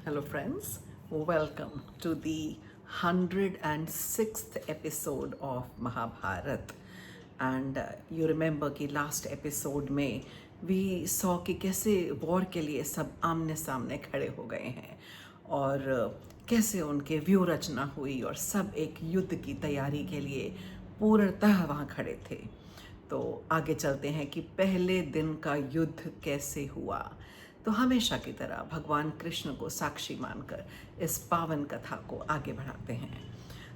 Hello, friends. Welcome to the 106th episode of Mahabharat. And you remember कि last episode में we saw कि कैसे war के लिए सब आमने सामने खड़े हो गए हैं और कैसे उनके व्यू रचना हुई और सब एक युद्ध की तैयारी के लिए पूर्णतः वहाँ खड़े थे। तो आगे चलते हैं कि पहले दिन का युद्ध कैसे हुआ। तो हमेशा की तरह भगवान कृष्ण को साक्षी मानकर इस पावन कथा को आगे बढ़ाते हैं।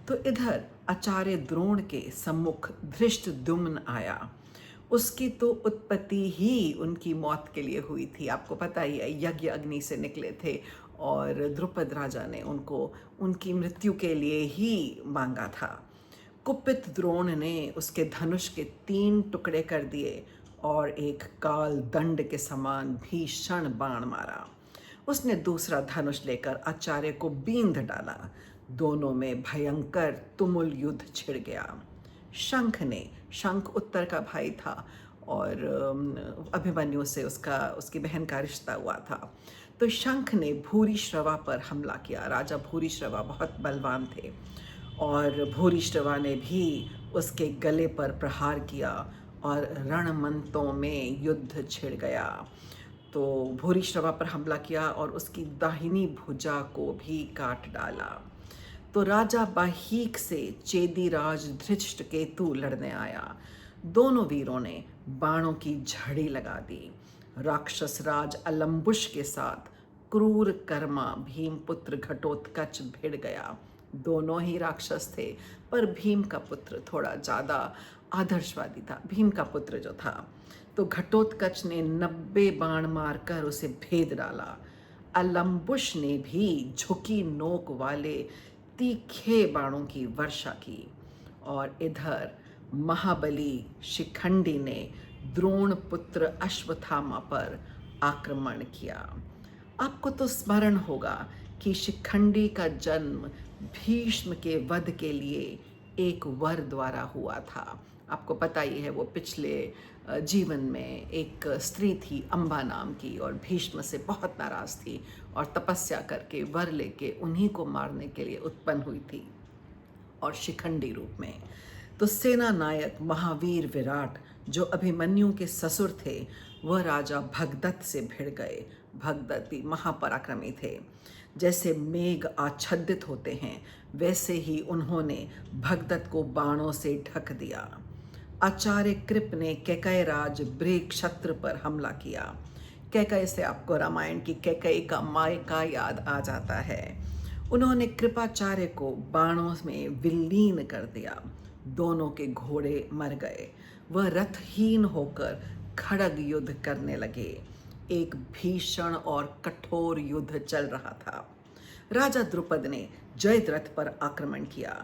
तो इधर आचार्य द्रोण के सम्मुख धृष्टद्युम्न आया। उसकी तो उत्पत्ति ही उनकी मौत के लिए हुई थी। आपको पता ही है, यज्ञ अग्नि से निकले थे और द्रुपद राजा ने उनको उनकी मृत्यु के लिए ही मांगा था। कुपित द्रोण ने उसके धनुष के 3 टुकड़े कर दिए और एक काल दंड के समान भीषण बाण मारा। उसने दूसरा धनुष लेकर आचार्य को बींध डाला। दोनों में भयंकर तुमुल युद्ध छिड़ गया। शंख उत्तर का भाई था और अभिमन्यु से उसकी बहन का रिश्ता हुआ था। तो शंख ने भूरिश्रवा पर हमला किया। राजा भूरिश्रवा बहुत बलवान थे और भूरिश्रवा ने भी उसके गले पर प्रहार किया और रणमंतों में युद्ध छिड़ गया। तो भूरिश्रवा पर हमला किया और उसकी दाहिनी भुजा को भी काट डाला। तो राजा बाहीक से चेदीराज धृष्टकेतु लड़ने आया। दोनों वीरों ने बाणों की झड़ी लगा दी। राक्षस राज अलम्बुश के साथ क्रूर कर्मा भीमपुत्र घटोत्कच भिड़ गया। दोनों ही राक्षस थे, पर भीम का पुत्र थोड़ा ज़्यादा आदर्शवादी था। भीम का पुत्र जो था, तो घटोत्कच ने 90 बाण मारकर उसे भेद डाला। अलम्बुश ने भी झुकी नोक वाले तीखे बाणों की वर्षा की। और इधर महाबली शिखंडी ने द्रोण पुत्र अश्वत्थामा पर आक्रमण किया। आपको तो स्मरण होगा कि शिखंडी का जन्म भीष्म के वध के लिए एक वर द्वारा हुआ था। आपको पता ही है, वो पिछले जीवन में एक स्त्री थी अम्बा नाम की और भीष्म से बहुत नाराज थी और तपस्या करके वर लेके उन्हीं को मारने के लिए उत्पन्न हुई थी और शिखंडी रूप में। तो सेना नायक महावीर विराट जो अभिमन्यु के ससुर थे, वह राजा भगदत्त से भिड़ गए। भगदत्त भी महापराक्रमी थे। जैसे मेघ आच्छादित होते हैं, वैसे ही उन्होंने भगदत्त को बाणों से ढक दिया। आचार्य कृप ने कैकय राज ब्रेक्षत्र पर हमला किया। कैकय से आपको रामायण की कैकई का मायका याद आ जाता है। उन्होंने कृपाचार्य को बाणों में विलीन कर दिया। दोनों के घोड़े मर गए। वह रथहीन होकर खड़ग युद्ध करने लगे। एक भीषण और कठोर युद्ध चल रहा था। राजा द्रुपद ने जयद्रथ पर आक्रमण किया।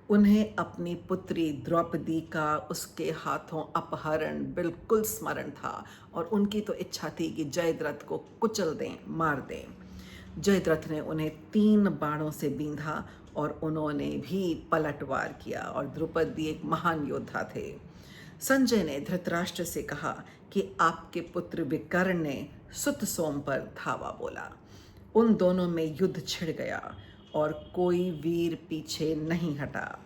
उन्हें अपनी पुत्री द्रौपदी का उसके हाथों अपहरण बिल्कुल स्मरण था और उनकी तो इच्छा थी कि जयद्रथ को कुचल दें, मार दें। जयद्रथ ने उन्हें 3 बाणों से बींधा और उन्होंने भी पलटवार किया और द्रुपद भी एक महान योद्धा थे। संजय ने धृतराष्ट्र से कहा कि आपके पुत्र विकर्ण ने सुत सोम पर धावा बोला। उन दोनों में युद्ध छिड़ गया और कोई वीर पीछे नहीं हटा।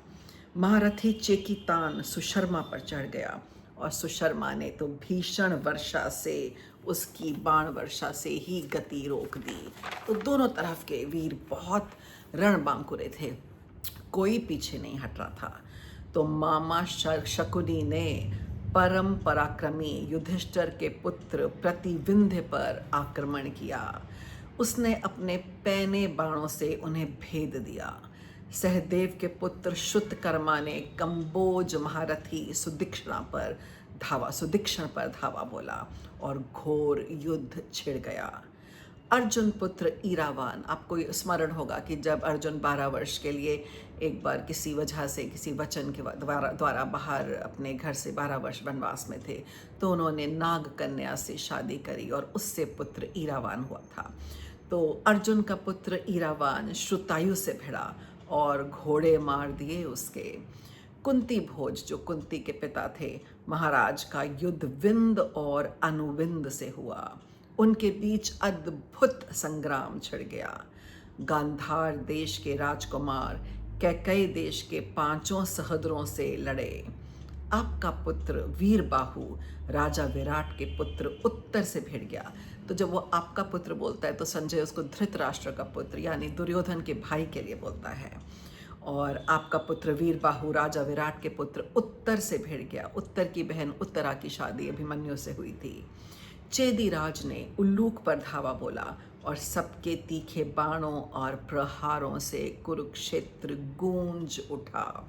महारथी चेकितान सुशर्मा पर चढ़ गया और सुशर्मा ने तो भीषण वर्षा से, उसकी बाण वर्षा से ही गति रोक दी। तो दोनों तरफ के वीर बहुत रणबांकुरे थे, कोई पीछे नहीं हट रहा था। तो मामा शकुनी ने परम पराक्रमी युधिष्ठिर के पुत्र प्रतिविंध्य पर आक्रमण किया। उसने अपने पैने बाणों से उन्हें भेद दिया। सहदेव के पुत्र श्रुतकर्मा ने कंबोज महारथी सुदीक्षण पर धावा बोला और घोर युद्ध छिड़ गया। अर्जुन पुत्र ईरावान, आपको स्मरण होगा कि जब अर्जुन 12 वर्ष के लिए एक बार किसी वजह से, किसी वचन के द्वारा बाहर अपने घर से 12 वर्ष वनवास में थे, तो उन्होंने नाग कन्या से शादी करी और उससे पुत्र ईरावान हुआ था। तो अर्जुन का पुत्र ईरावान श्रुतायु से भिड़ा और घोड़े मार दिए उसके। कुंती भोज जो कुंती के पिता थे महाराज का युद्ध विंद और अनुविंद से हुआ। उनके बीच अद्भुत संग्राम छिड़ गया। गांधार देश के राजकुमार कैकई देश के 5 सहोदरों से लड़े। आपका पुत्र वीरबाहु राजा विराट के पुत्र उत्तर से भिड़ गया। तो जब वो आपका पुत्र बोलता है तो संजय उसको धृतराष्ट्र का पुत्र यानी दुर्योधन के भाई के लिए बोलता है। और आपका पुत्र वीरबाहु राजा विराट के पुत्र उत्तर से भिड़ गया। उत्तर की बहन उत्तरा की शादी अभिमन्यु से हुई थी। चेदीराज ने उल्लूक पर धावा बोला और सबके तीखे बाणों और प्रहारों से कुरुक्षेत्र गूंज उठा।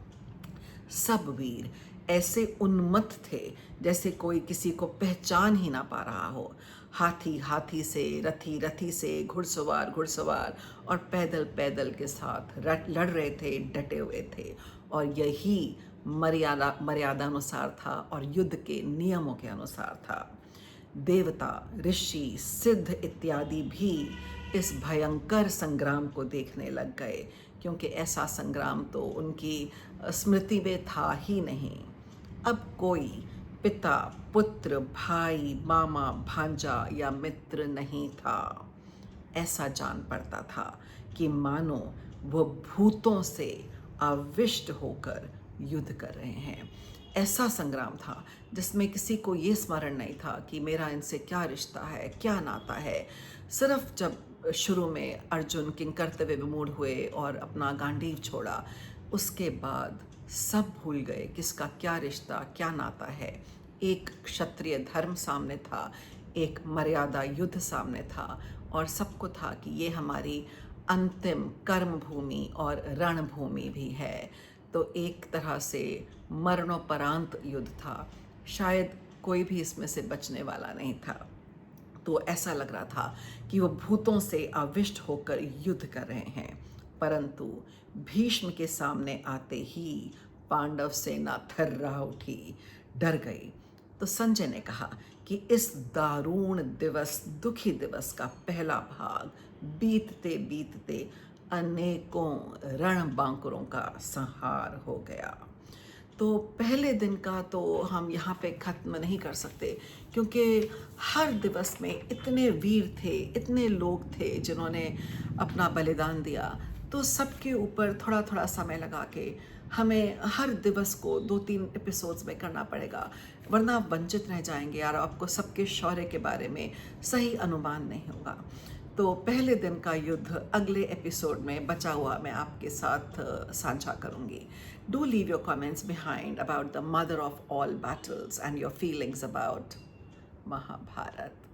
सब वीर ऐसे उन्मत्त थे जैसे कोई किसी को पहचान ही ना पा रहा हो। हाथी हाथी से, रथी रथी से, घुड़सवार घुड़सवार और पैदल पैदल के साथ लड़ रहे थे, डटे हुए थे। और यही मर्यादानुसार था और युद्ध के नियमों के अनुसार था। देवता, ऋषि, सिद्ध इत्यादि भी इस भयंकर संग्राम को देखने लग गए, क्योंकि ऐसा संग्राम तो उनकी स्मृति में था ही नहीं। अब कोई पिता, पुत्र, भाई, मामा, भांजा या मित्र नहीं था। ऐसा जान पड़ता था कि मानो वो भूतों से आविष्ट होकर युद्ध कर रहे हैं। ऐसा संग्राम था जिसमें किसी को ये स्मरण नहीं था कि मेरा इनसे क्या रिश्ता है, क्या नाता है। सिर्फ जब शुरू में अर्जुन किंकर्तव्य विमूढ़ हुए और अपना गांडीव छोड़ा, उसके बाद सब भूल गए किसका क्या रिश्ता, क्या नाता है। एक क्षत्रिय धर्म सामने था, एक मर्यादा युद्ध सामने था, और सबको था कि ये हमारी अंतिम कर्म भूमि और रणभूमि भी है। तो एक तरह से मरणोपरांत युद्ध था। शायद कोई भी इसमें से बचने वाला नहीं था। तो ऐसा लग रहा था कि वो भूतों से आविष्ट होकर युद्ध कर रहे हैं। परंतु भीष्म के सामने आते ही पांडव सेना थर्रा उठी, डर गई। तो संजय ने कहा कि इस दारुण दिवस, दुखी दिवस का पहला भाग बीतते बीतते अनेकों रणबांकुरों का संहार हो गया। तो पहले दिन का तो हम यहाँ पे ख़त्म नहीं कर सकते, क्योंकि हर दिवस में इतने वीर थे, इतने लोग थे जिन्होंने अपना बलिदान दिया। तो सबके ऊपर थोड़ा थोड़ा समय लगा के हमें हर दिवस को 2-3 एपिसोड्स में करना पड़ेगा, वरना आप वंचित रह जाएंगे और आपको सबके शौर्य के बारे में सही अनुमान नहीं होगा। तो पहले दिन का युद्ध अगले एपिसोड में बचा हुआ मैं आपके साथ साझा करूंगी। Do leave your comments behind about the mother of all battles and your feelings about Mahabharat.